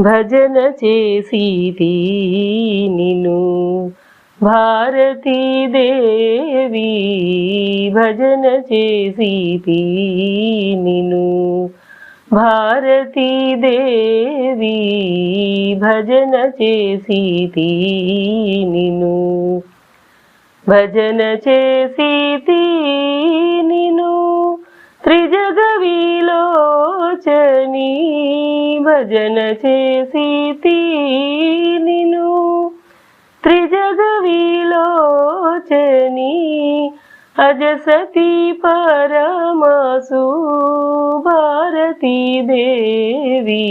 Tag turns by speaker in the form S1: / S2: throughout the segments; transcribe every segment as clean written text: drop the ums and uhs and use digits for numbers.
S1: భజన చేసితి నిను భారతీ దేవి భజన చేసితి నిను భారతీ దేవి భజన చేసితి నిను భజన చేసితి నిను త్రిజగ విలోచని భజన చేసితి నిను త్రిజగ విలోచని అజసతి పరమసు భారతీ దేవి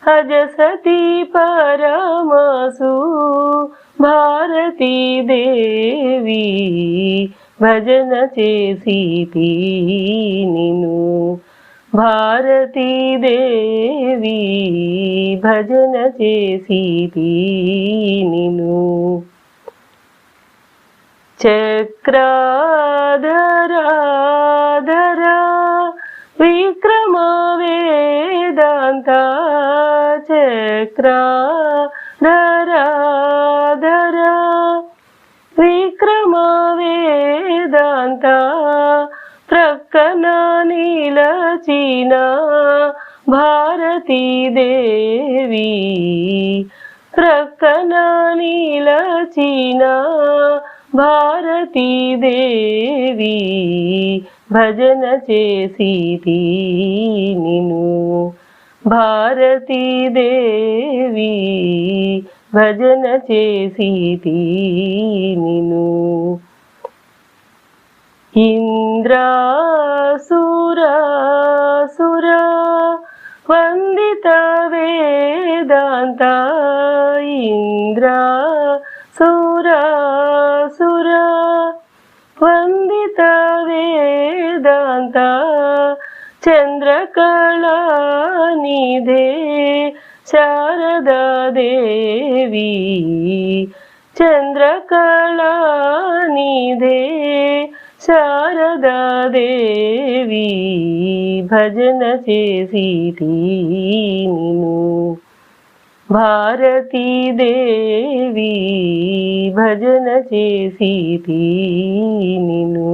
S1: అజసతి పరమసు భారతీ దేవి భజన చేసితి నిను భారతీ దేవి భజన చేసితి నిను చక్రాధరాధర విక్రమ వేదాంత చక్రాధరాధర విక్రమ వేదాంత ప్రక్కన నిలచిన భారతీ దేవి ప్రక్కన నిలచిన భారతీ దేవి భజన చేసితి నిను భారతీ దేవి భజన చేసితి నిను ఇంద్రాసురాసుర వందిత వేదాంత ఇంద్రాసురాసుర వందిత వేదాంత చంద్రకళానిధే శారదా దేవి చంద్రకళానిధే శారదా దేవి భజన చేసితి నిను భారతీ దేవి భజన చేసితి నిను